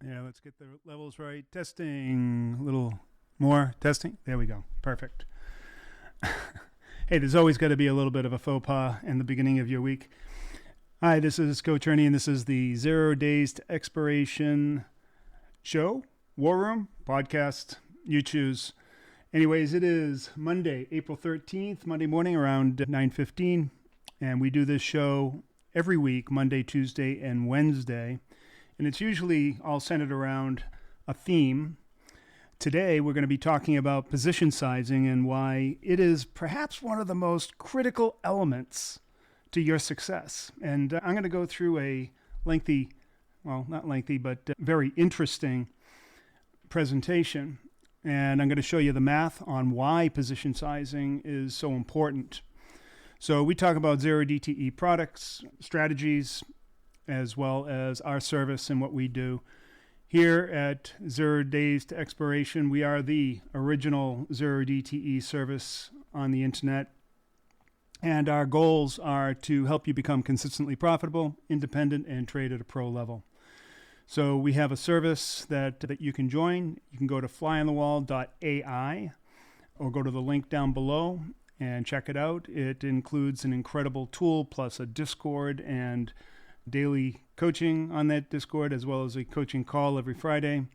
Yeah, let's get the levels right. Testing. A little more testing. There we go. Perfect. Hey, there's always got to be a little bit of a faux pas in the beginning of your week. Hi, this is Coach Ernie, and this is the 0 Days to Expiration show, War Room, podcast, you choose. Anyways, it is Monday, April 13th, Monday morning around 9:15, and we do this show every week, Monday, Tuesday, and Wednesday, and it's usually all centered around a theme. Today, we're going to be talking about position sizing and why it is perhaps one of the most critical elements to your success. And I'm going to go through a lengthy, well, not lengthy, but very interesting presentation. And I'm going to show you the math on why position sizing is so important. So we talk about zero DTE products, strategies, as well as our service and what we do. Here at 0 Days to Expiration, we are the original zero DTE service on the internet. And our goals are to help you become consistently profitable, independent, and trade at a pro level. So we have a service that you can join. You can go to flyonthewall.ai or go to the link down below and check it out. It includes an incredible tool plus a Discord and daily coaching on that Discord, as well as a coaching call every Friday.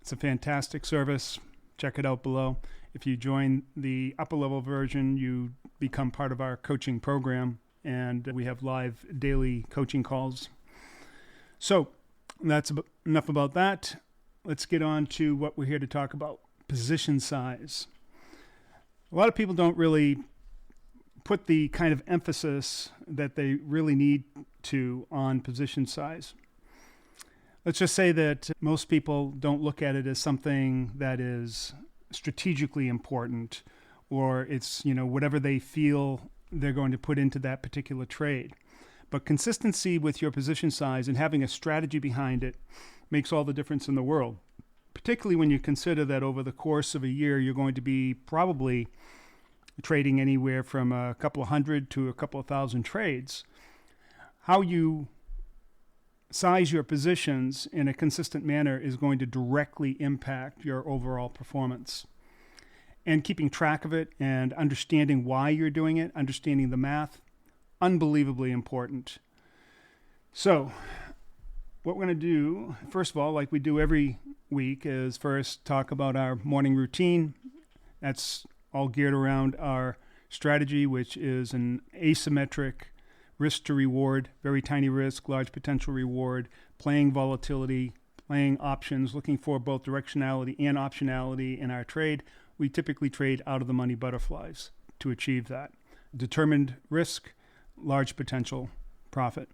It's a fantastic service. Check it out below. If you join the upper level version, you become part of our coaching program, and we have live daily coaching calls. So that's enough about that. Let's get on to what we're here to talk about, position size. A lot of people don't really put the kind of emphasis that they really need to on position size. Let's just say that most people don't look at it as something that is strategically important, or it's, whatever they feel they're going to put into that particular trade. But consistency with your position size and having a strategy behind it makes all the difference in the world, particularly when you consider that over the course of a year, you're going to be probably trading anywhere from a couple of hundred to a couple of thousand trades. How you size your positions in a consistent manner is going to directly impact your overall performance. And keeping track of it and understanding why you're doing it, understanding the math, unbelievably important. So what we're going to do, first of all, like we do every week, is first talk about our morning routine. That's all geared around our strategy, which is an asymmetric risk to reward, very tiny risk, large potential reward, playing volatility, playing options, looking for both directionality and optionality in our trade. We typically trade out of the money butterflies to achieve that. Determined risk, large potential profit.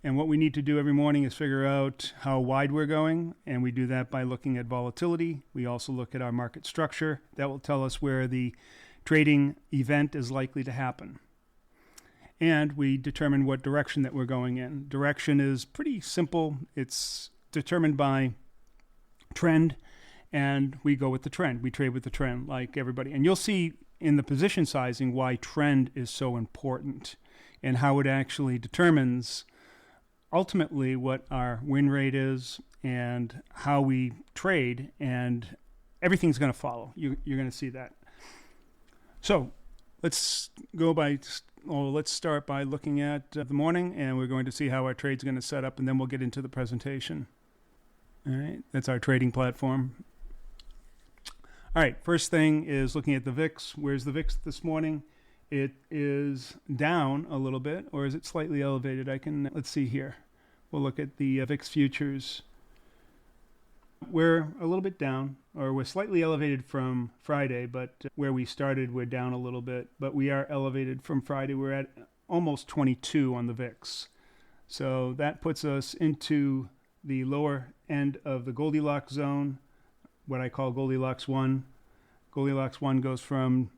And what we need to do every morning is figure out how wide we're going, and we do that by looking at volatility. We also look at our market structure. That will tell us where the trading event is likely to happen. And we determine what direction that we're going in. Direction is pretty simple. It's determined by trend, and we go with the trend. We trade with the trend like everybody. And you'll see in the position sizing why trend is so important and how it actually determines ultimately what our win rate is and how we trade, and everything's going to follow. You're going to see that. So let's start by looking at the morning, and we're going to see how our trade's going to set up, and then we'll get into the presentation. All right, that's our trading platform. All right, first thing is looking at the VIX. Where's the VIX this morning? It is down a little bit, or is it slightly elevated? Let's see here. We'll look at the VIX futures. We're a little bit down, or we're slightly elevated from Friday, but where we started, we're down a little bit. But we are elevated from Friday. We're at almost 22 on the VIX. So that puts us into the lower end of the Goldilocks zone, what I call Goldilocks 1. Goldilocks 1 goes from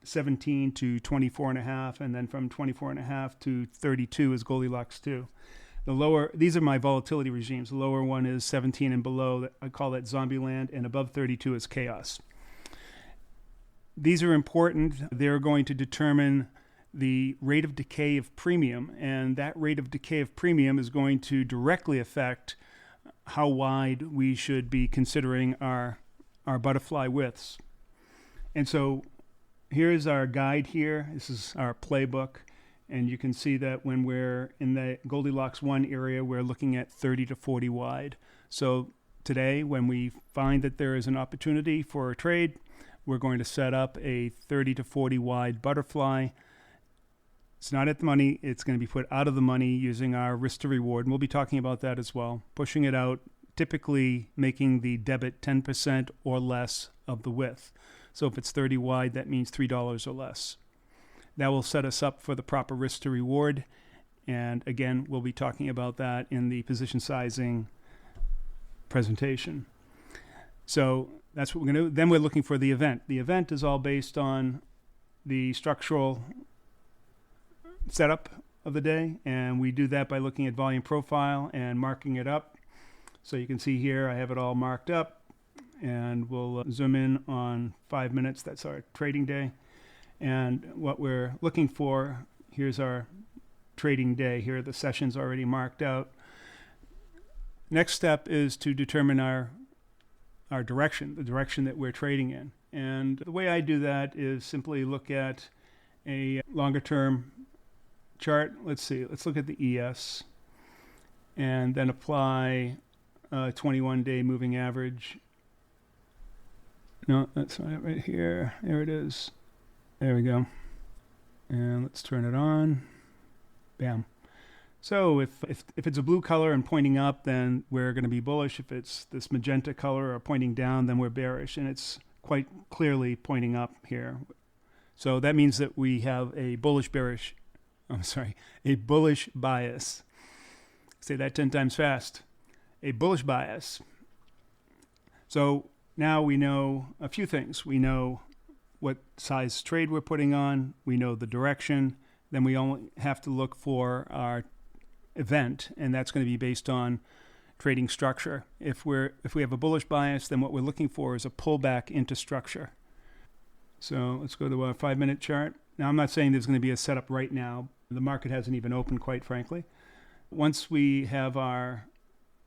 17 to 24.5, and then from 24.5 to 32 is Goldilocks 2. These are my volatility regimes. The lower one is 17 and below. I call that zombie land, and above 32 is chaos. These are important. They're going to determine the rate of decay of premium, and that rate of decay of premium is going to directly affect how wide we should be considering our butterfly widths. And so here's our guide here. This is our playbook. And you can see that when we're in the Goldilocks 1 area, we're looking at 30 to 40 wide. So today, when we find that there is an opportunity for a trade, we're going to set up a 30 to 40 wide butterfly. It's not at the money. It's going to be put out of the money using our risk to reward. And we'll be talking about that as well. Pushing it out, typically making the debit 10% or less of the width. So if it's 30 wide, that means $3 or less. That will set us up for the proper risk to reward. And again, we'll be talking about that in the position sizing presentation. So that's what we're going to do. Then we're looking for the event. The event is all based on the structural setup of the day. And we do that by looking at volume profile and marking it up. So you can see here, I have it all marked up. And we'll zoom in on 5 minutes. That's our trading day. And what we're looking for, here's our trading day. Here are the sessions already marked out. Next step is to determine our direction, the direction that we're trading in. And the way I do that is simply look at a longer term chart. Let's see, let's look at the ES and then apply a 21-day moving average. No, that's not it right here. There it is. There we go. And let's turn it on. Bam. So if it's a blue color and pointing up, then we're going to be bullish. If it's this magenta color or pointing down, then we're bearish. And it's quite clearly pointing up here. So that means that we have a bullish bias. Say that 10 times fast. A bullish bias. So now we know a few things. We know what size trade we're putting on. We know the direction. Then we only have to look for our event, and that's going to be based on trading structure. If we have a bullish bias, then what we're looking for is a pullback into structure. So let's go to our 5-minute chart. Now, I'm not saying there's going to be a setup right now. The market hasn't even opened, quite frankly. Once we have our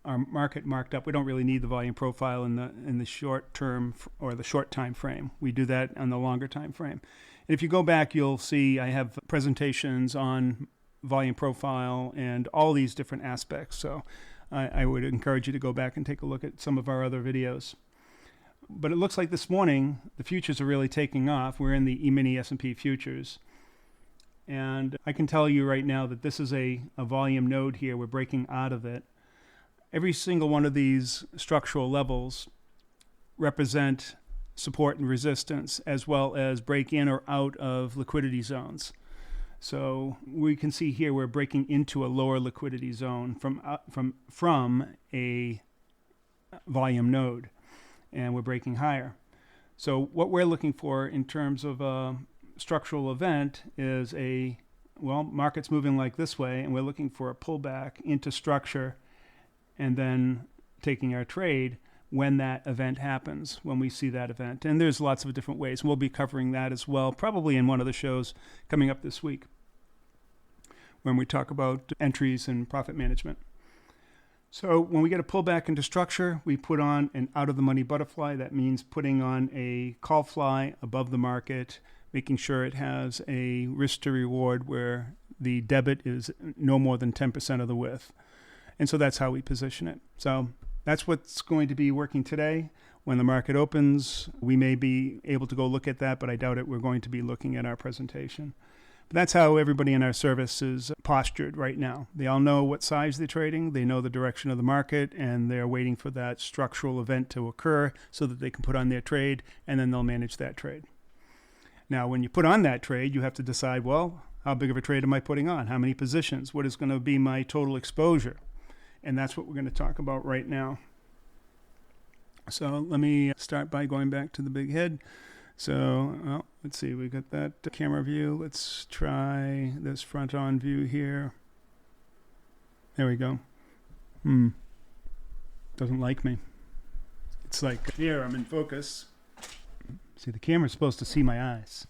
market marked up, we don't really need the volume profile in the short term or the short time frame. We do that on the longer time frame. And if you go back, you'll see I have presentations on volume profile and all these different aspects. So I would encourage you to go back and take a look at some of our other videos. But it looks like this morning the futures are really taking off. We're in the E-mini S&P futures. And I can tell you right now that this is a volume node here. We're breaking out of it. Every single one of these structural levels represent support and resistance, as well as break in or out of liquidity zones. So we can see here we're breaking into a lower liquidity zone from a volume node, and we're breaking higher. So what we're looking for in terms of a structural event is market's moving like this way, and we're looking for a pullback into structure and then taking our trade when that event happens, when we see that event. And there's lots of different ways. We'll be covering that as well, probably in one of the shows coming up this week, when we talk about entries and profit management. So when we get a pullback into structure, we put on an out-of-the-money butterfly. That means putting on a call fly above the market, making sure it has a risk to reward where the debit is no more than 10% of the width. And so that's how we position it. So that's what's going to be working today. When the market opens, we may be able to go look at that, but I doubt it. We're going to be looking at our presentation. But that's how everybody in our service is postured right now. They all know what size they're trading. They know the direction of the market, and they're waiting for that structural event to occur so that they can put on their trade, and then they'll manage that trade. Now, when you put on that trade, you have to decide, well, how big of a trade am I putting on? How many positions? What is going to be my total exposure? And that's what we're going to talk about right now. So let me start by going back to the big head. So let's see, we got that camera view. Let's try this front on view here. There we go. Doesn't like me. It's like, here, I'm in focus. See, the camera's supposed to see my eyes.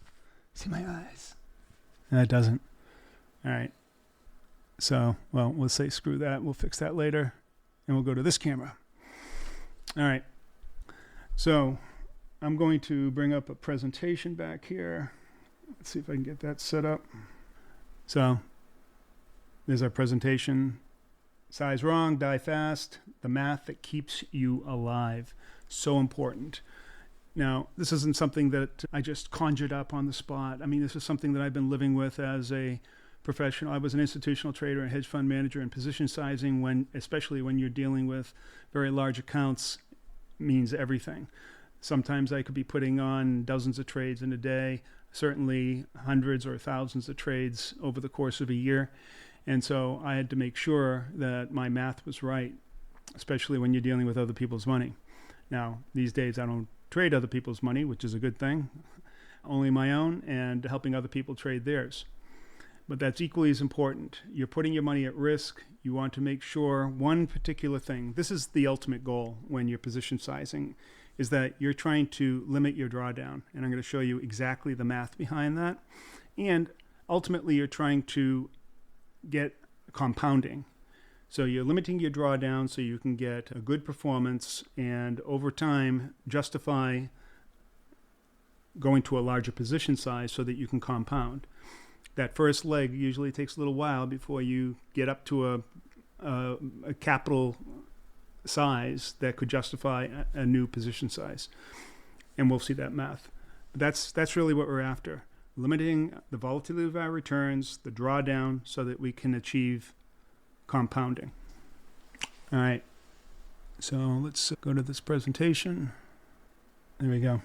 See my eyes. No, it doesn't. All right. So, well, we'll say screw that. We'll fix that later. And we'll go to this camera. All right. So I'm going to bring up a presentation back here. Let's see if I can get that set up. So there's our presentation. Size wrong, die fast, the math that keeps you alive. So important. Now, this isn't something that I just conjured up on the spot. I mean, this is something that I've been living with as a professional. I was an institutional trader and hedge fund manager, and position sizing, especially when you're dealing with very large accounts, means everything. Sometimes I could be putting on dozens of trades in a day, certainly hundreds or thousands of trades over the course of a year. And so I had to make sure that my math was right, especially when you're dealing with other people's money. Now, these days I don't trade other people's money, which is a good thing, only my own, and helping other people trade theirs. But that's equally as important. You're putting your money at risk. You want to make sure one particular thing, this is the ultimate goal when you're position sizing, is that you're trying to limit your drawdown. And I'm going to show you exactly the math behind that. And ultimately, you're trying to get compounding. So you're limiting your drawdown so you can get a good performance and over time justify going to a larger position size so that you can compound. That first leg usually takes a little while before you get up to a capital size that could justify a new position size. And we'll see that math. But that's really what we're after. Limiting the volatility of our returns, the drawdown, so that we can achieve compounding. All right. So let's go to this presentation. There we go.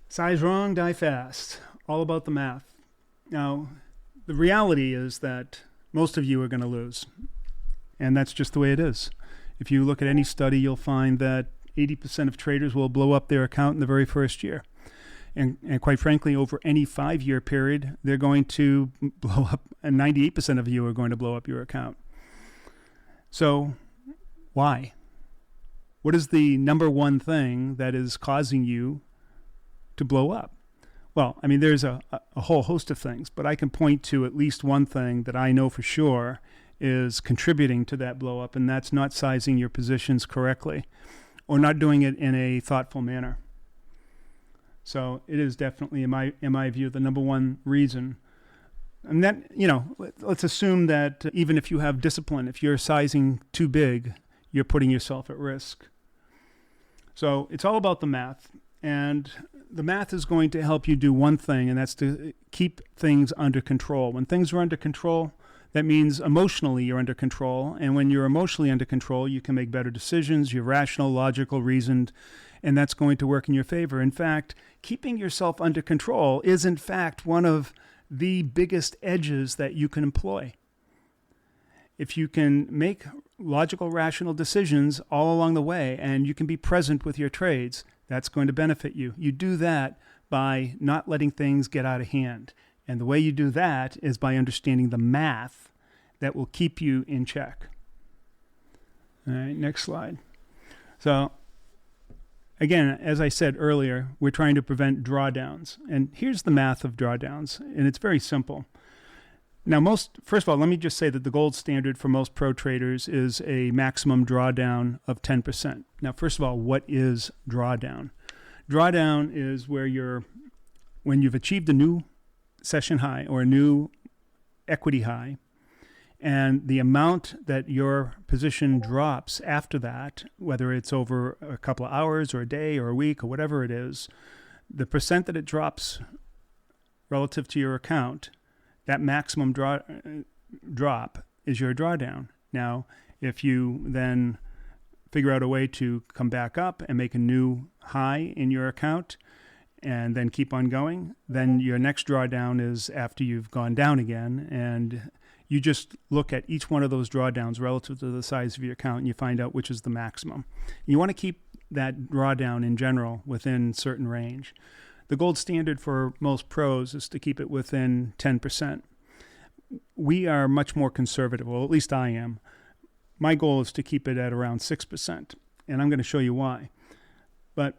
Size wrong, die fast. All about the math. Now, the reality is that most of you are going to lose. And that's just the way it is. If you look at any study, you'll find that 80% of traders will blow up their account in the very first year. And quite frankly, over any 5-year period, they're going to blow up, and 98% of you are going to blow up your account. So why? What is the number one thing that is causing you to blow up? Well, I mean, there's a whole host of things, but I can point to at least one thing that I know for sure is contributing to that blow up, and that's not sizing your positions correctly or not doing it in a thoughtful manner. So it is definitely, in my view, the number one reason. And that, let's assume that even if you have discipline, if you're sizing too big, you're putting yourself at risk. So it's all about the math. And the math is going to help you do one thing, and that's to keep things under control. When things are under control, that means emotionally you're under control. And when you're emotionally under control, you can make better decisions. You're rational, logical, reasoned, and that's going to work in your favor. In fact, keeping yourself under control is, in fact, one of the biggest edges that you can employ. If you can make logical, rational decisions all along the way, and you can be present with your trades, that's going to benefit you. You do that by not letting things get out of hand. And the way you do that is by understanding the math that will keep you in check. All right, next slide. So, again, as I said earlier, we're trying to prevent drawdowns. And here's the math of drawdowns, and it's very simple. Now, first of all, let me just say that the gold standard for most pro traders is a maximum drawdown of 10%. Now, first of all, what is drawdown? Drawdown is when you've achieved a new session high or a new equity high, and the amount that your position drops after that, whether it's over a couple of hours or a day or a week or whatever it is, the percent that it drops relative to your account, that maximum drop is your drawdown. Now, if you then figure out a way to come back up and make a new high in your account and then keep on going, then your next drawdown is after you've gone down again, and you just look at each one of those drawdowns relative to the size of your account, and you find out which is the maximum. You want to keep that drawdown in general within certain range. The gold standard for most pros is to keep it within 10%. We are much more conservative, well, at least I am. My goal is to keep it at around 6%, and I'm going to show you why. But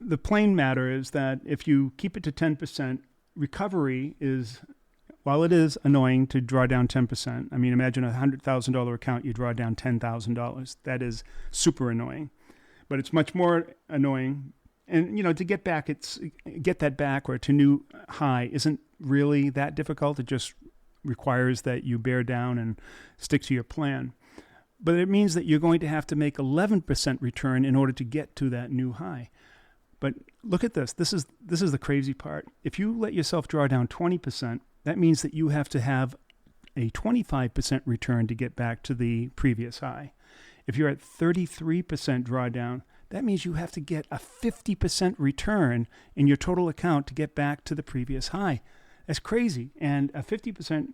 the plain matter is that if you keep it to 10%, recovery is while it is annoying to draw down 10%, I mean, imagine a $100,000 account, you draw down $10,000. That is super annoying. But it's much more annoying. And, to get that back or to new high isn't really that difficult. It just requires that you bear down and stick to your plan. But it means that you're going to have to make 11% return in order to get to that new high. But look at this. This is the crazy part. If you let yourself draw down 20%, that means that you have to have a 25% return to get back to the previous high. If you're at 33% drawdown, that means you have to get a 50% return in your total account to get back to the previous high. That's crazy. And a 50%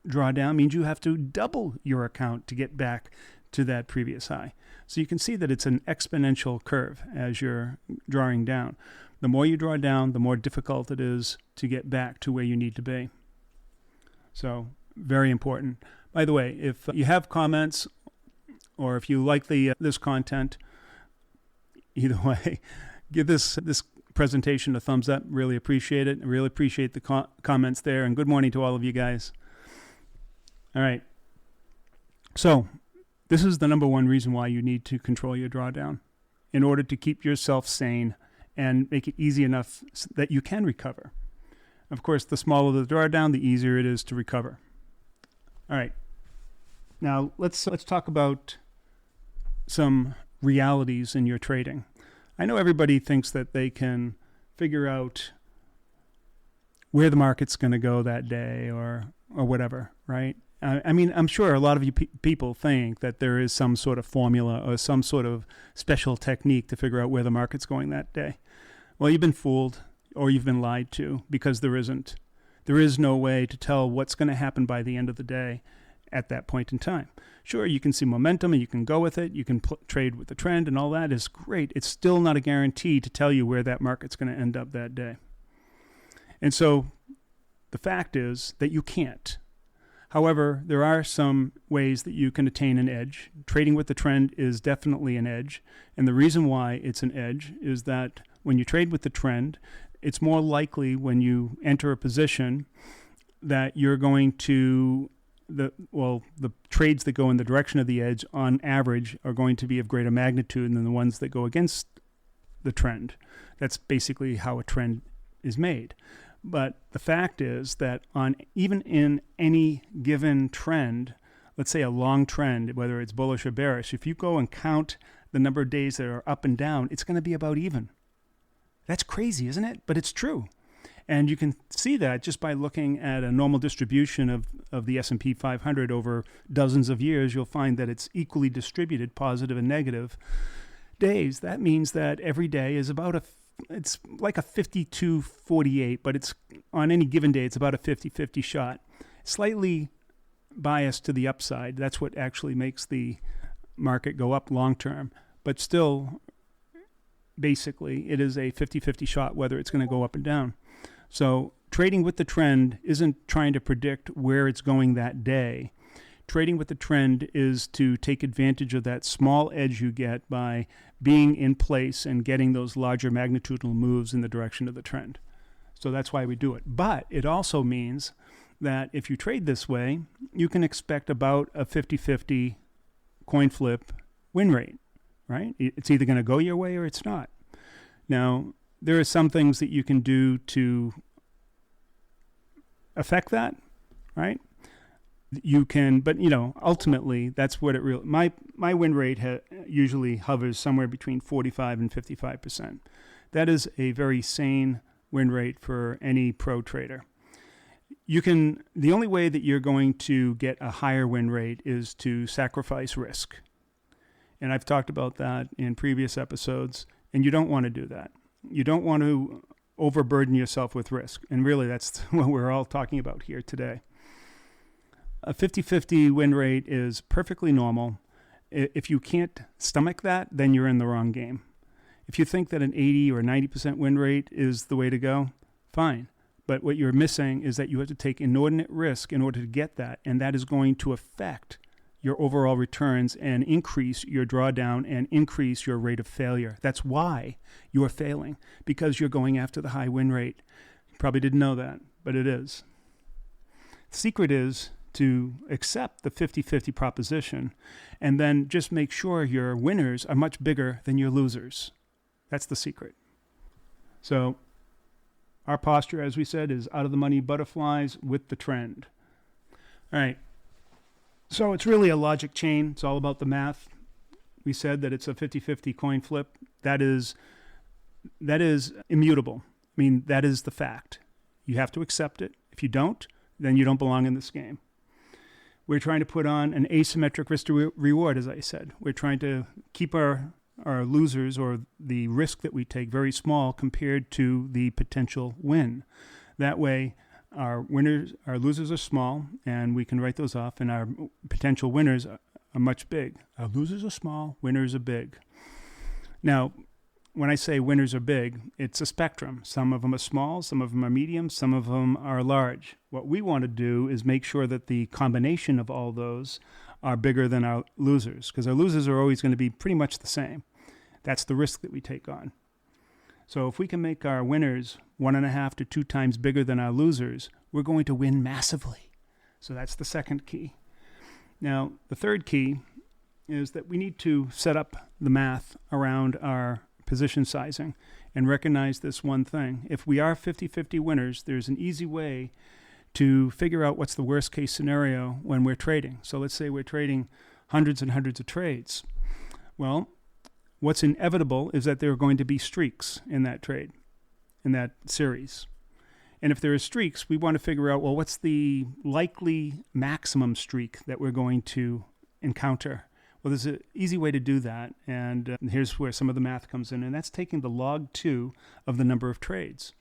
drawdown means you have to double your account to get back to that previous high. So you can see that it's an exponential curve as you're drawing down. The more you draw down, the more difficult it is to get back to where you need to be. So very important. By the way, if you have comments or if you like this content, either way, give this presentation a thumbs up. Really appreciate it. I really appreciate the comments there. And good morning to all of you guys. All right. So this is the number one reason why you need to control your drawdown in order to keep yourself sane and make it easy enough that you can recover. Of course, the smaller the drawdown, the easier it is to recover. All right. Now let's talk about some realities in your trading. I know everybody thinks that they can figure out where the market's going to go that day or whatever, right? I mean, I'm sure a lot of you people think that there is some sort of formula or some sort of special technique to figure out where the market's going that day. Well, you've been fooled or you've been lied to, because there isn't. There is no way to tell what's going to happen by the end of the day at that point in time. Sure, you can see momentum and you can go with it. You can trade with the trend and all that is great. It's still not a guarantee to tell you where that market's going to end up that day. And so the fact is that you can't. However, there are some ways that you can attain an edge. Trading with the trend is definitely an edge. And the reason why it's an edge is that when you trade with the trend, it's more likely when you enter a position that you're going to, the trades that go in the direction of the edge on average are going to be of greater magnitude than the ones that go against the trend. That's basically how a trend is made. But the fact is that even in any given trend, let's say a long trend, whether it's bullish or bearish, if you go and count the number of days that are up and down, it's going to be about even. That's crazy, isn't it? But it's true. And you can see that just by looking at a normal distribution of the S&P 500 over dozens of years. You'll find that it's equally distributed, positive and negative days. That means that every day is it's like a 52-48, but it's on any given day, it's about a 50-50 shot. Slightly biased to the upside. That's what actually makes the market go up long term. But still, basically, it is a 50-50 shot whether it's going to go up and down. So trading with the trend isn't trying to predict where it's going that day. Trading with the trend is to take advantage of that small edge you get by being in place and getting those larger magnitudinal moves in the direction of the trend. So that's why we do it. But it also means that if you trade this way, you can expect about a 50-50 coin flip win rate, right? It's either going to go your way or it's not. Now, there are some things that you can do to affect that, right? You can, but ultimately that's what it really. My win rate usually hovers somewhere between 45 and 55%. That is a very sane win rate for any pro trader. The only way that you're going to get a higher win rate is to sacrifice risk, and I've talked about that in previous episodes. And you don't want to do that. You don't want to overburden yourself with risk, and really that's what we're all talking about here today. A 50-50 win rate is perfectly normal. If you can't stomach that, then you're in the wrong game. If you think that an 80 or 90% win rate is the way to go, fine. But what you're missing is that you have to take inordinate risk in order to get that, and that is going to affect your overall returns and increase your drawdown and increase your rate of failure. That's why you are failing, because you're going after the high win rate. You probably didn't know that, but it is. The secret is to accept the 50-50 proposition and then just make sure your winners are much bigger than your losers. That's the secret. So our posture, as we said, is out of the money butterflies with the trend. All right. So it's really a logic chain. It's all about the math. We said that it's a 50-50 coin flip. That is immutable. I mean, that is the fact. You have to accept it. If you don't, then you don't belong in this game. We're trying to put on an asymmetric risk to reward, as I said. We're trying to keep our losers, or the risk that we take, very small compared to the potential win. That way, our losers are small, and we can write those off, and our potential winners are much big. Our losers are small, winners are big. Now, when I say winners are big, it's a spectrum. Some of them are small, some of them are medium, some of them are large. What we want to do is make sure that the combination of all those are bigger than our losers, because our losers are always going to be pretty much the same. That's the risk that we take on. So if we can make our winners 1.5 to 2 times bigger than our losers, we're going to win massively. So that's the second key. Now, the third key is that we need to set up the math around our position sizing and recognize this one thing. If we are 50-50 winners, there's an easy way to figure out what's the worst case scenario when we're trading. So let's say we're trading hundreds and hundreds of trades. Well, what's inevitable is that there are going to be streaks in that trade, in that series. And if there are streaks, we want to figure out, well, what's the likely maximum streak that we're going to encounter? Well, there's an easy way to do that, and here's where some of the math comes in, and that's taking the log 2 of the number of trades.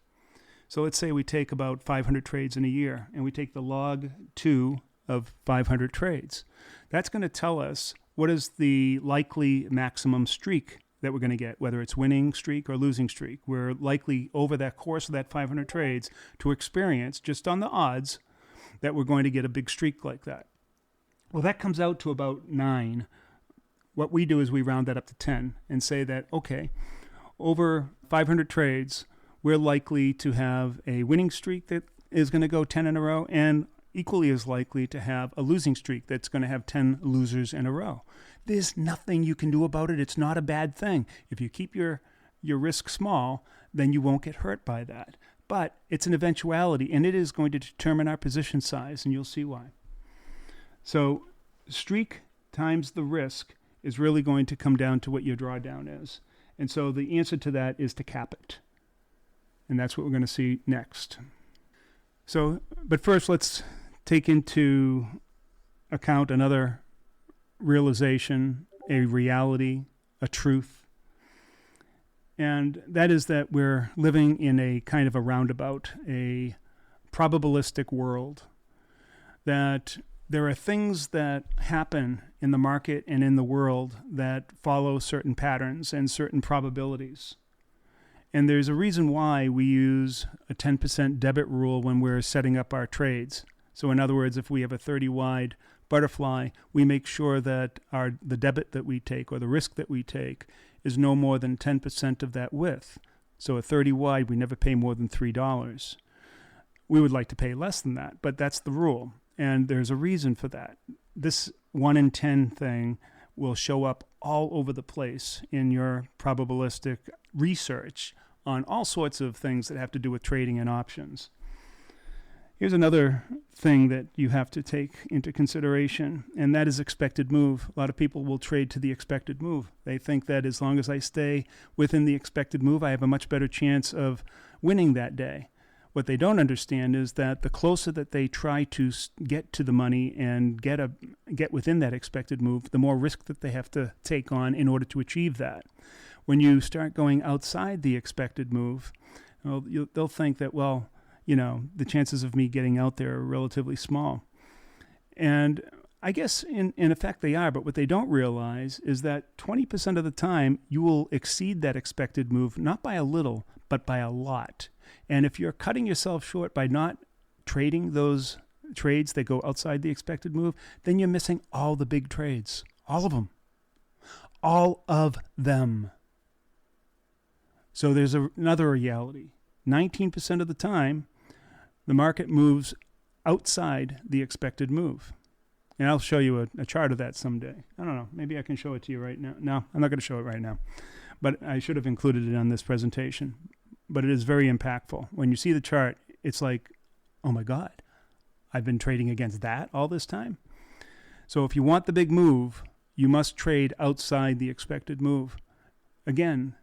So let's say we take about 500 trades in a year, and we take the log 2 of 500 trades. That's going to tell us what is the likely maximum streak that we're going to get, whether it's winning streak or losing streak. We're likely, over that course of that 500 trades, to experience, just on the odds, that we're going to get a big streak like that. Well, that comes out to about 9. What we do is we round that up to 10 and say that, okay, over 500 trades, we're likely to have a winning streak that is going to go 10 in a row, and equally as likely to have a losing streak that's going to have 10 losers in a row. There's nothing you can do about it. It's not a bad thing. If you keep your risk small, then you won't get hurt by that. But it's an eventuality, and it is going to determine our position size, and you'll see why. So streak times the risk is really going to come down to what your drawdown is. And so the answer to that is to cap it. And that's what we're going to see next. So, but first, let's take into account another realization, a reality, a truth. And that is that we're living in a kind of a roundabout, a probabilistic world, that there are things that happen in the market and in the world that follow certain patterns and certain probabilities. And there's a reason why we use a 10% debit rule when we're setting up our trades. So in other words, if we have a 30 wide butterfly, we make sure that the debit that we take, or the risk that we take, is no more than 10% of that width. So a 30 wide, we never pay more than $3. We would like to pay less than that, but that's the rule. And there's a reason for that. This 1 in 10 thing will show up all over the place in your probabilistic research on all sorts of things that have to do with trading and options. Here's another thing that you have to take into consideration, and that is expected move. A lot of people will trade to the expected move. They think that as long as I stay within the expected move, I have a much better chance of winning that day. What they don't understand is that the closer that they try to get to the money and get within that expected move, the more risk that they have to take on in order to achieve that. When you start going outside the expected move, they'll think that, well, the chances of me getting out there are relatively small. And I guess in effect they are, but what they don't realize is that 20% of the time you will exceed that expected move, not by a little, but by a lot. And if you're cutting yourself short by not trading those trades that go outside the expected move, then you're missing all the big trades. All of them. All of them. So there's another reality. 19% of the time, the market moves outside the expected move. And I'll show you a chart of that someday. I don't know. Maybe I can show it to you right now. No, I'm not going to show it right now. But I should have included it on this presentation. But it is very impactful. When you see the chart, it's like, oh my God, I've been trading against that all this time. So if you want the big move, you must trade outside the expected move. Again,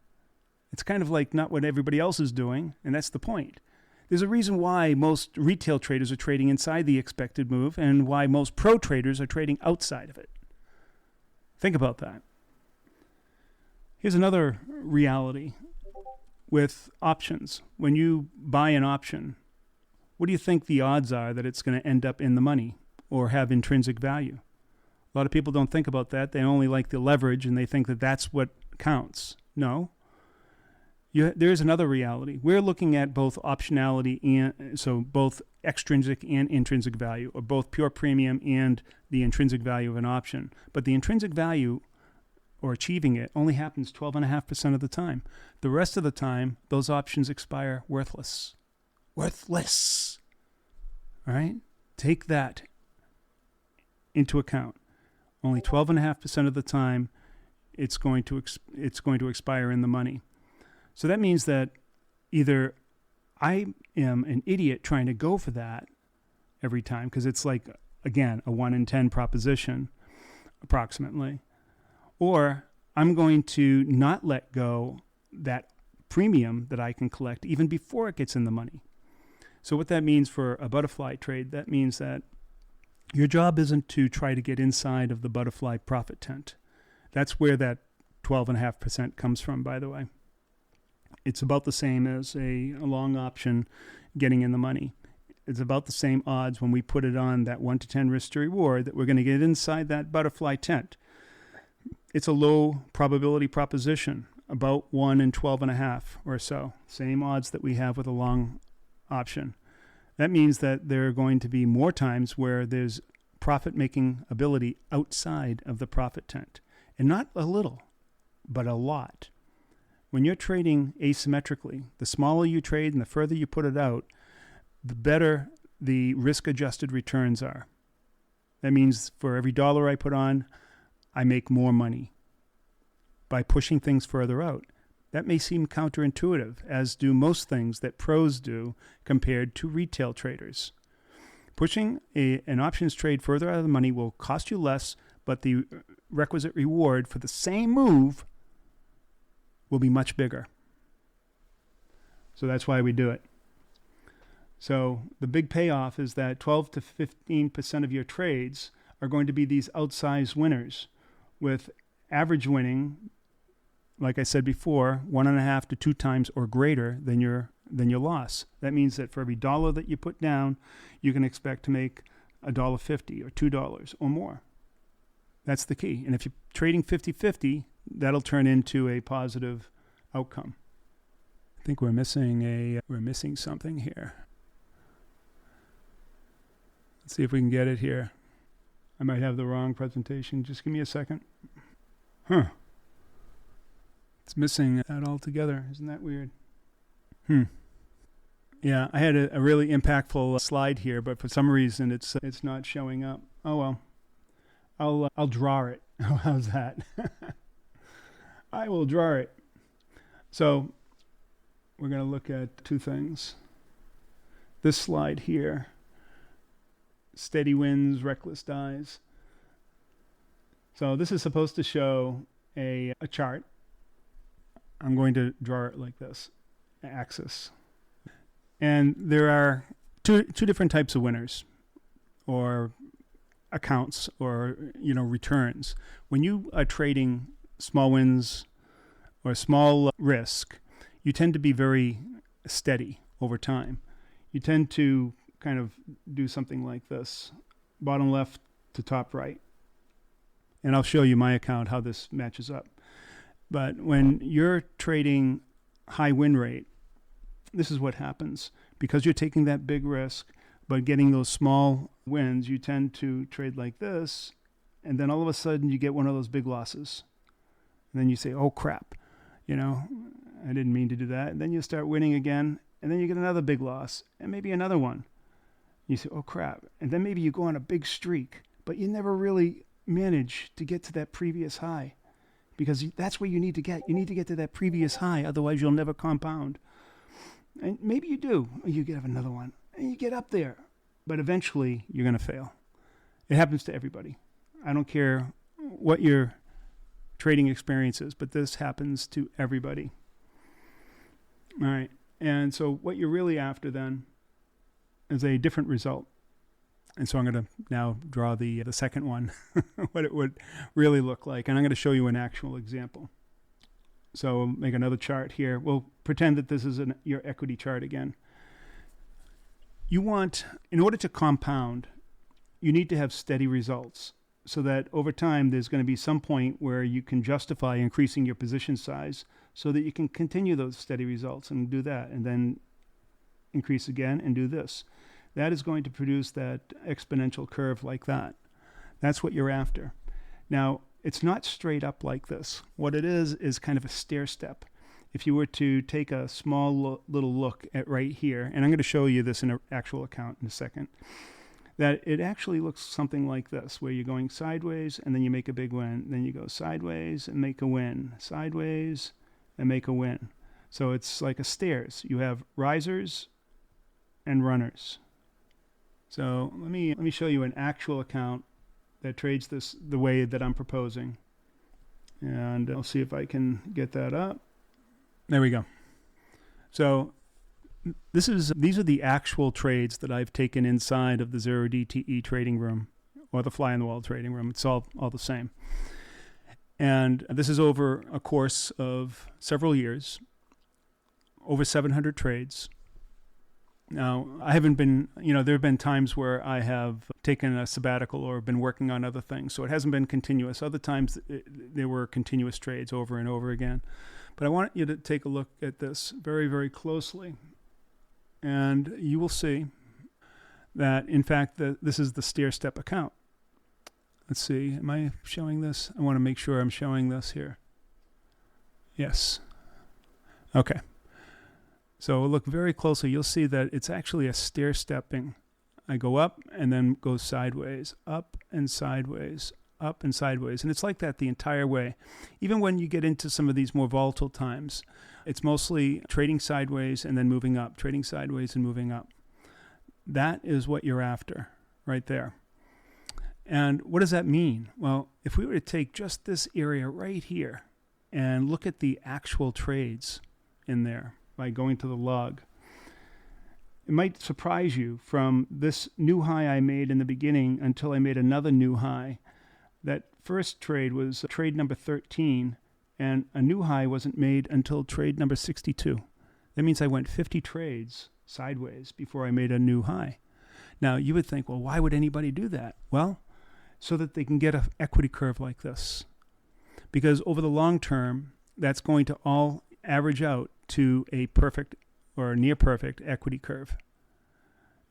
it's kind of like not what everybody else is doing, and that's the point. There's a reason why most retail traders are trading inside the expected move and why most pro traders are trading outside of it. Think about that. Here's another reality with options. When you buy an option, what do you think the odds are that it's going to end up in the money or have intrinsic value? A lot of people don't think about that. They only like the leverage and they think that that's what counts. No. There's another reality. We're looking at both optionality and so both extrinsic and intrinsic value, or both pure premium and the intrinsic value of an option. But the intrinsic value, or achieving it, only happens 12.5% of the time. The rest of the time, those options expire worthless. Worthless. All right? Take that into account. Only 12.5% of the time, it's going to expire in the money. So that means that either I am an idiot trying to go for that every time, because it's like, again, a 1 in 10 proposition, approximately, or I'm going to not let go that premium that I can collect even before it gets in the money. So what that means for a butterfly trade, that means that your job isn't to try to get inside of the butterfly profit tent. That's where that 12.5% comes from, by the way. It's about the same as a long option getting in the money. It's about the same odds when we put it on that 1 to 10 risk to reward that we're going to get inside that butterfly tent. It's a low probability proposition, about 1 in 12.5 or so. Same odds that we have with a long option. That means that there are going to be more times where there's profit-making ability outside of the profit tent. And not a little, but a lot. When you're trading asymmetrically, the smaller you trade and the further you put it out, the better the risk-adjusted returns are. That means for every dollar I put on, I make more money by pushing things further out. That may seem counterintuitive, as do most things that pros do compared to retail traders. Pushing an options trade further out of the money will cost you less, but the requisite reward for the same move will be much bigger. So that's why we do it. So the big payoff is that 12 to 15% of your trades are going to be these outsized winners, with average winning, like I said before, 1.5 to 2 times or greater than your loss. That means that for every dollar that you put down, you can expect to make $1.50 or $2 or more. That's the key. And if you're trading 50-50, that'll turn into a positive outcome. I think we're missing something here. Let's see if we can get it here. I might have the wrong presentation. Just give me a second. It's missing that altogether. Isn't that weird? Yeah, I had a really impactful slide here, but for some reason it's not showing up. Oh well. I'll draw it. How's that? I will draw it. So we're going to look at 2 things. This slide here, steady wins, reckless dies. So this is supposed to show a chart. I'm going to draw it like this, axis. And there are two different types of winners, or accounts, or returns. When you are trading small wins or small risk, you tend to be very steady over time. You tend to kind of do something like this, bottom left to top right. And I'll show you my account how this matches up. But when you're trading high win rate, this is what happens. Because you're taking that big risk, but getting those small wins, you tend to trade like this, and then all of a sudden you get one of those big losses. And then you say, oh crap, I didn't mean to do that. And then you start winning again, and then you get another big loss, and maybe another one. You say, oh crap. And then maybe you go on a big streak, but you never really manage to get to that previous high, because that's where you need to get. You need to get to that previous high. Otherwise, you'll never compound. And maybe you do. You have another one and you get up there, but eventually you're going to fail. It happens to everybody. I don't care what your trading experience is, but this happens to everybody. All right. And so what you're really after then is a different result. And so I'm going to now draw the second one, what it would really look like. And I'm going to show you an actual example. So we'll make another chart here. We'll pretend that this is your equity chart again. You want, in order to compound, you need to have steady results, so that over time there's going to be some point where you can justify increasing your position size so that you can continue those steady results and do that, and then increase again and do this. That is going to produce that exponential curve like that. That's what you're after. Now, it's not straight up like this. What it is kind of a stair step. If you were to take a small little look at right here, and I'm going to show you this in an actual account in a second, that it actually looks something like this, where you're going sideways and then you make a big win. Then you go sideways and make a win. Sideways and make a win. So it's like a stairs. You have risers and runners. So let me show you an actual account that trades this the way that I'm proposing. And I'll see if I can get that up. There we go. So these are the actual trades that I've taken inside of the 0DTE trading room, or the fly on the wall trading room. It's all the same. And this is over a course of several years, over 700 trades. Now, I haven't been, there have been times where I have taken a sabbatical or been working on other things, so it hasn't been continuous. Other times there were continuous trades over and over again. But I want you to take a look at this very, very closely. And you will see that, in fact, this is the stair step account. Let's see, am I showing this? I want to make sure I'm showing this here. Yes. Okay. So look very closely. You'll see that it's actually a stair stepping. I go up and then go sideways, up and sideways, up and sideways. And it's like that the entire way. Even when you get into some of these more volatile times, it's mostly trading sideways and then moving up, trading sideways and moving up. That is what you're after right there. And what does that mean? Well, if we were to take just this area right here and look at the actual trades in there by going to the log, it might surprise you from this new high I made in the beginning until I made another new high. That first trade was trade number 13, and a new high wasn't made until trade number 62. That means I went 50 trades sideways before I made a new high. Now, you would think, well, why would anybody do that? Well, so that they can get an equity curve like this. Because over the long term, that's going to all average out to a perfect or near perfect equity curve.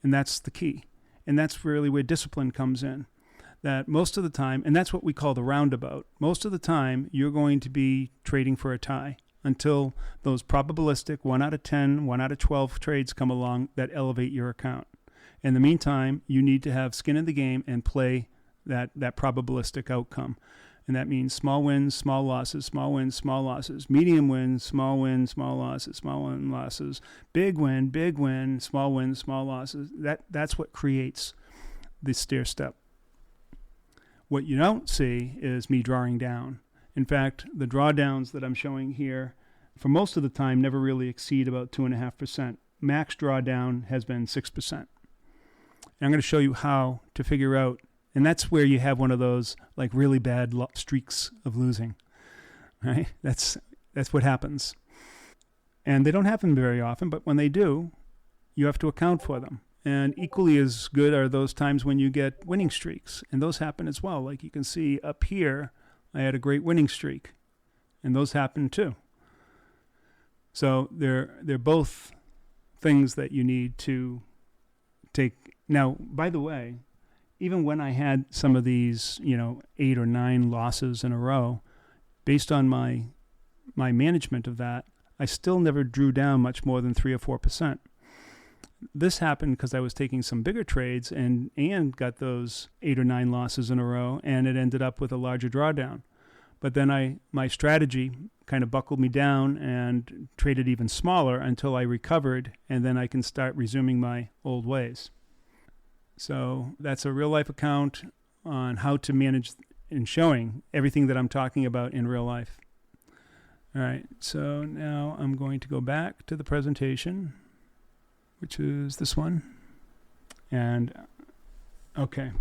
And that's the key. And that's really where discipline comes in. That most of the time, and that's what we call the roundabout, most of the time you're going to be trading for a tie until those probabilistic 1 out of 10, 1 out of 12 trades come along that elevate your account. In the meantime, you need to have skin in the game and play that probabilistic outcome. And that means small wins, small losses, small wins, small losses, medium wins, small losses, small win losses, big win, small wins, small losses. That's what creates the stair step. What you don't see is me drawing down. In fact, the drawdowns that I'm showing here, for most of the time, never really exceed about 2.5%. Max drawdown has been 6%. And I'm going to show you how to figure out, and that's where you have one of those like really bad streaks of losing, right? That's what happens. And they don't happen very often, but when they do, you have to account for them. And equally as good are those times when you get winning streaks. And those happen as well. Like you can see up here, I had a great winning streak. And those happen too. So they're both things that you need to take. Now, by the way, even when I had some of these, 8 or 9 losses in a row, based on my management of that, I still never drew down much more than 3 or 4%. this happened because I was taking some bigger trades and got those 8 or 9 losses in a row, and it ended up with a larger drawdown. But then my strategy kind of buckled me down and traded even smaller until I recovered, and then I can start resuming my old ways. So that's a real life account on how to manage and showing everything that I'm talking about in real life. All right, so now I'm going to go back to the presentation, which is this one. And okay,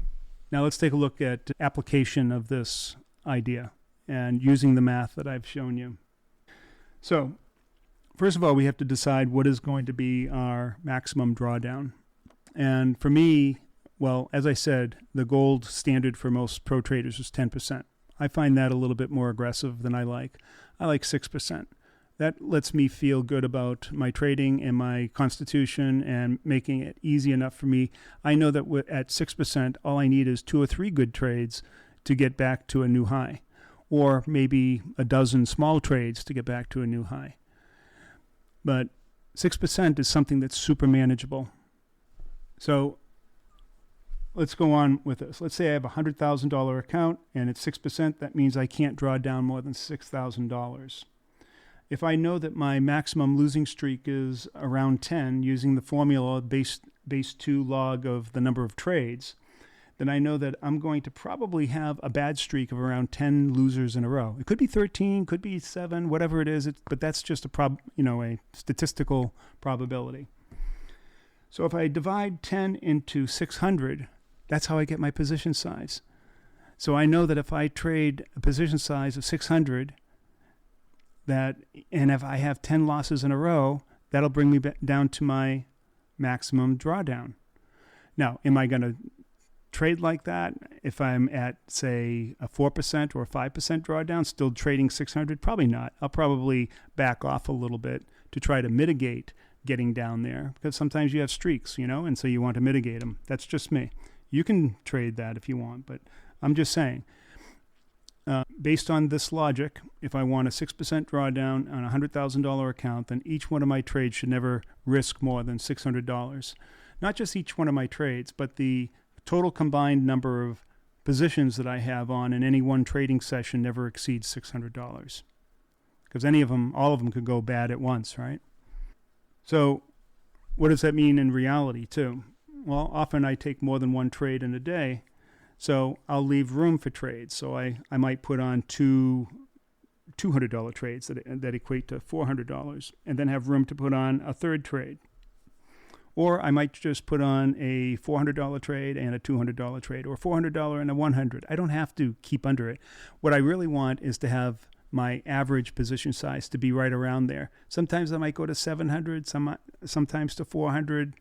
now let's take a look at application of this idea and using the math that I've shown you. So first of all, we have to decide what is going to be our maximum drawdown. And for me, well, as I said, the gold standard for most pro traders is 10%. I find that a little bit more aggressive than I like. I like 6%. That lets me feel good about my trading and my constitution and making it easy enough for me. I know that at 6%, all I need is 2 or 3 good trades to get back to a new high, or maybe a dozen small trades to get back to a new high. But 6% is something that's super manageable. So let's go on with this. Let's say I have a $100,000 account and it's 6%. That means I can't draw down more than $6,000. If I know that my maximum losing streak is around 10 using the formula base 2 log of the number of trades, then I know that I'm going to probably have a bad streak of around 10 losers in a row. It could be 13, could be 7, whatever it is, but that's just a statistical probability. So if I divide 10 into 600, that's how I get my position size. So I know that if I trade a position size of 600, and if I have 10 losses in a row, that'll bring me down to my maximum drawdown. Now, am I going to trade like that if I'm at, say, a 4% or a 5% drawdown, still trading 600? Probably not. I'll probably back off a little bit to try to mitigate getting down there, because sometimes you have streaks, and so you want to mitigate them. That's just me. You can trade that if you want, but I'm just saying, based on this logic, if I want a 6% drawdown on a $100,000 account, then each one of my trades should never risk more than $600. Not just each one of my trades, but the total combined number of positions that I have on in any one trading session never exceeds $600. Because all of them could go bad at once, right? So what does that mean in reality, too? Well, often I take more than one trade in a day, so I'll leave room for trades. So I might put on 2 $200 trades that equate to $400, and then have room to put on a third trade. Or I might just put on a $400 trade and a $200 trade, or $400 and a $100. I don't have to keep under it. What I really want is to have my average position size to be right around there. Sometimes I might go to 700, sometimes to 400,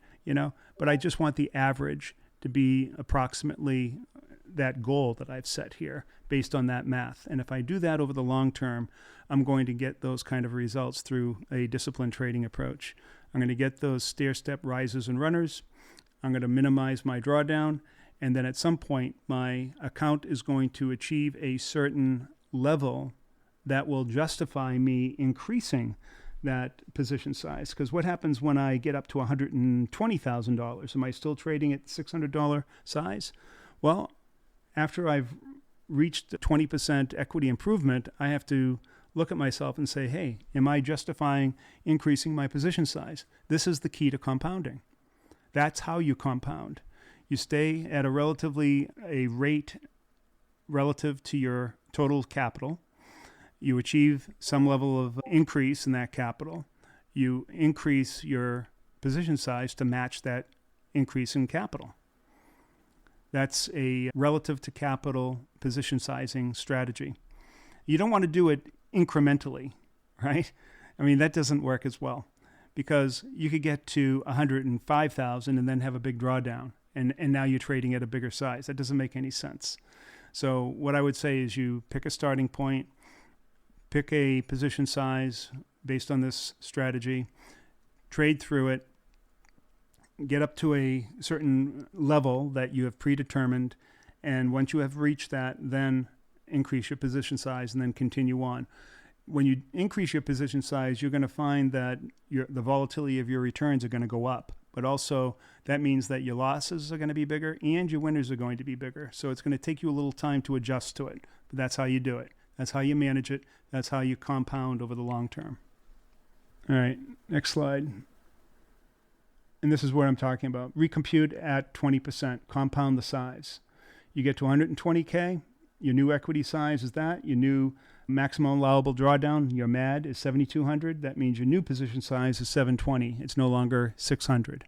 but I just want the average to be approximately that goal that I've set here based on that math. And if I do that over the long term, I'm going to get those kind of results through a disciplined trading approach. I'm going to get those stair-step rises and runners. I'm going to minimize my drawdown. And then at some point, my account is going to achieve a certain level that will justify me increasing that position size. Because what happens when I get up to $120,000? Am I still trading at $600 size? Well, after I've reached 20% equity improvement, I have to look at myself and say, hey, am I justifying increasing my position size? This is the key to compounding. That's how you compound. You stay at a rate relative to your total capital. You achieve some level of increase in that capital. You increase your position size to match that increase in capital. That's a relative to capital position sizing strategy. You don't want to do it incrementally, right? I mean, that doesn't work as well, because you could get to 105,000 and then have a big drawdown, and now you're trading at a bigger size. That doesn't make any sense. So what I would say is you pick a starting point, pick a position size based on this strategy, trade through it, get up to a certain level that you have predetermined, and once you have reached that, then increase your position size and then continue on. When you increase your position size, you're going to find that the volatility of your returns are going to go up, but also that means that your losses are going to be bigger and your winners are going to be bigger. So it's going to take you a little time to adjust to it, but that's how you do it. That's how you manage it. That's how you compound over the long term. All right, next slide. And this is what I'm talking about. Recompute at 20%, compound the size. You get to 120K, your new equity size is that. Your new maximum allowable drawdown, your MAD, is 7,200. That means your new position size is 720. It's no longer 600.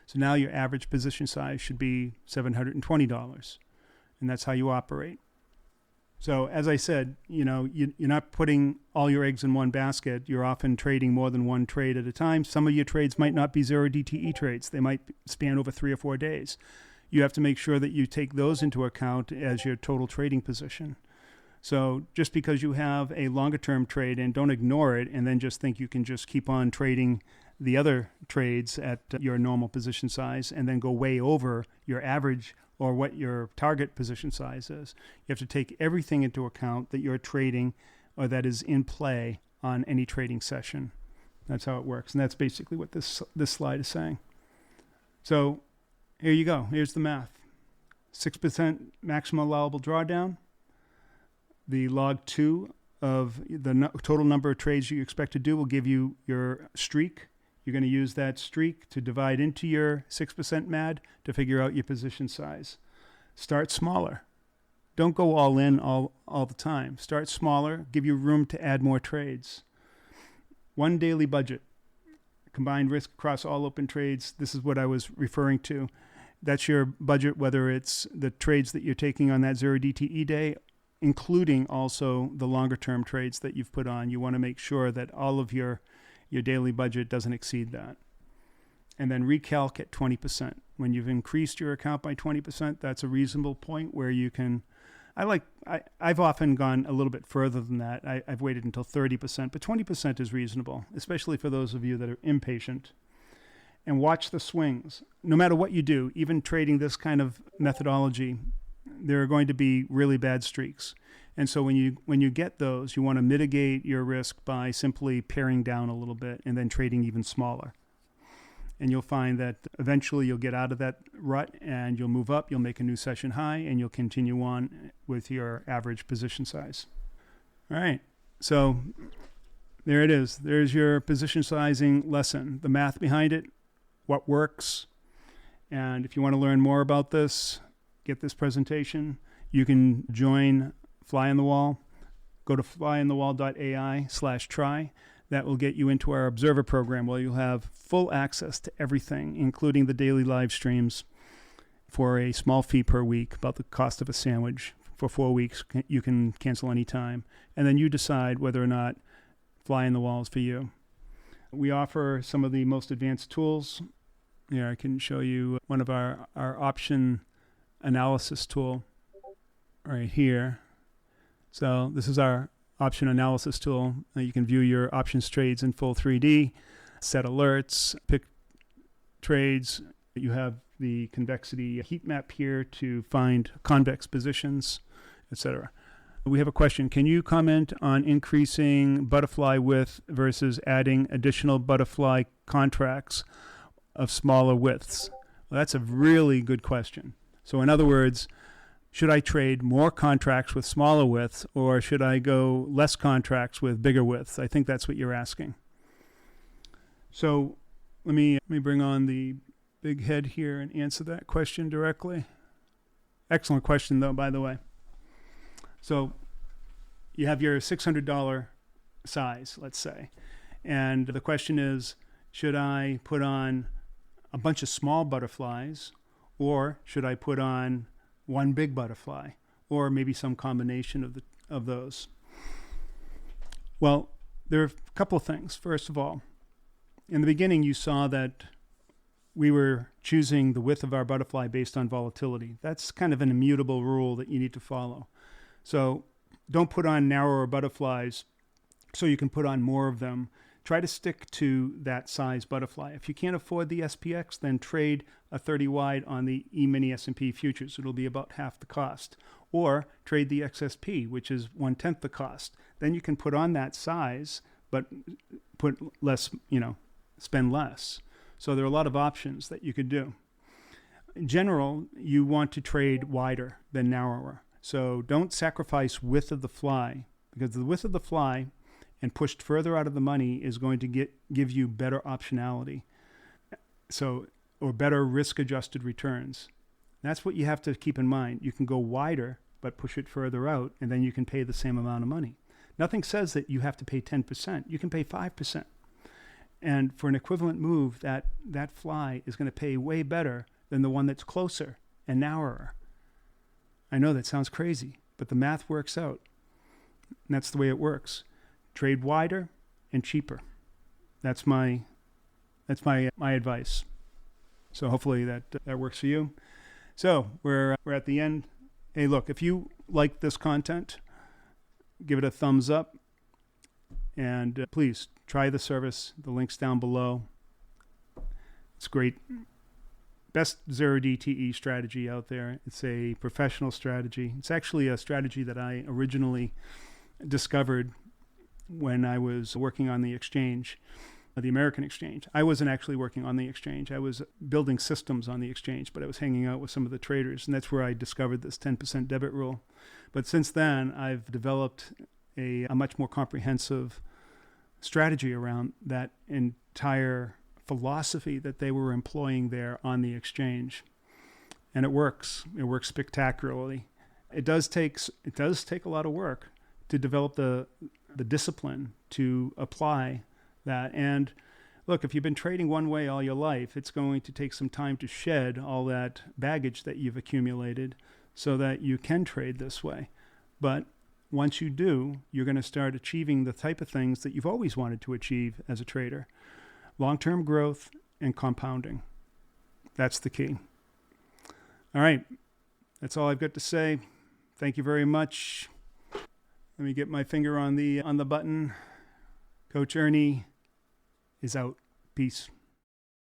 So now your average position size should be $720. And that's how you operate. So as I said, you're not putting all your eggs in one basket. You're often trading more than one trade at a time. Some of your trades might not be zero DTE trades. They might span over 3 or 4 days. You have to make sure that you take those into account as your total trading position. So just because you have a longer term trade, and don't ignore it and then just think you can just keep on trading the other trades at your normal position size and then go way over your average or what your target position size is. You have to take everything into account that you're trading or that is in play on any trading session. That's how it works. And that's basically what this slide is saying. So here you go. Here's the math. 6% maximum allowable drawdown. The log 2 of the total number of trades you expect to do will give you your streak. You're going to use that streak to divide into your 6% MAD to figure out your position size. Start smaller. Don't go all in all the time. Start smaller. Give you room to add more trades. One daily budget. Combined risk across all open trades. This is what I was referring to. That's your budget, whether it's the trades that you're taking on that zero DTE day, including also the longer term trades that you've put on. You want to make sure that all of your daily budget doesn't exceed that. And then recalc at 20%. When you've increased your account by 20%, that's a reasonable point where you can, I've often gone a little bit further than that. I've waited until 30%, but 20% is reasonable, especially for those of you that are impatient. And watch the swings. No matter what you do, even trading this kind of methodology, there are going to be really bad streaks. And so when you get those, you want to mitigate your risk by simply paring down a little bit and then trading even smaller. And you'll find that eventually you'll get out of that rut and you'll move up, you'll make a new session high, and you'll continue on with your average position size. All right, so there it is. There's your position sizing lesson, the math behind it, what works. And if you want to learn more about this, get this presentation, you can join Fly on the Wall. Go to flyonthewall.ai/try. That will get you into our Observer program where you'll have full access to everything, including the daily live streams for a small fee per week, about the cost of a sandwich. For 4 weeks, you can cancel anytime. And then you decide whether or not Fly on the Wall is for you. We offer some of the most advanced tools. Here, I can show you one of our option analysis tool right here. So this is our option analysis tool. You can view your options trades in full 3D, set alerts, pick trades. You have the convexity heat map here to find convex positions, etc. We have a question. Can you comment on increasing butterfly width versus adding additional butterfly contracts of smaller widths? Well, that's a really good question. So in other words, should I trade more contracts with smaller widths, or should I go less contracts with bigger widths? I think that's what you're asking. So let me bring on the big head here and answer that question directly. Excellent question, though, by the way. So you have your $600 size, let's say, and the question is, should I put on a bunch of small butterflies, or should I put on one big butterfly, or maybe some combination of those? Well, there are a couple of things. First of all, in the beginning, you saw that we were choosing the width of our butterfly based on volatility. That's kind of an immutable rule that you need to follow. So don't put on narrower butterflies so you can put on more of them. Try to stick to that size butterfly. If you can't afford the SPX, then trade a 30 wide on the E-mini S&P futures. It'll be about half the cost. Or trade the XSP, which is 1/10 the cost. Then you can put on that size, but put less, spend less. So there are a lot of options that you could do. In general, you want to trade wider than narrower. So don't sacrifice width of the fly, because the width of the fly and pushed further out of the money is going to give you better optionality. Or better risk-adjusted returns. That's what you have to keep in mind. You can go wider, but push it further out, and then you can pay the same amount of money. Nothing says that you have to pay 10%. You can pay 5%. And for an equivalent move, that fly is going to pay way better than the one that's closer and narrower. I know that sounds crazy, but the math works out. And that's the way it works. Trade wider and cheaper. That's my advice. So hopefully that works for you. So we're at the end. Hey, look, if you like this content, give it a thumbs up. And please try the service. The link's down below. It's great. Best zero DTE strategy out there. It's a professional strategy. It's actually a strategy that I originally discovered when I was working on the exchange, the American exchange. I wasn't actually working on the exchange. I was building systems on the exchange, but I was hanging out with some of the traders, and that's where I discovered this 10% debit rule. But since then, I've developed a much more comprehensive strategy around that entire philosophy that they were employing there on the exchange. And it works. It works spectacularly. It does take a lot of work to develop the discipline to apply that. And look, if you've been trading one way all your life, it's going to take some time to shed all that baggage that you've accumulated so that you can trade this way. But once you do, you're going to start achieving the type of things that you've always wanted to achieve as a trader. Long-term growth and compounding. That's the key. All right. That's all I've got to say. Thank you very much. Let me get my finger on the button. Coach Ernie is out. Peace.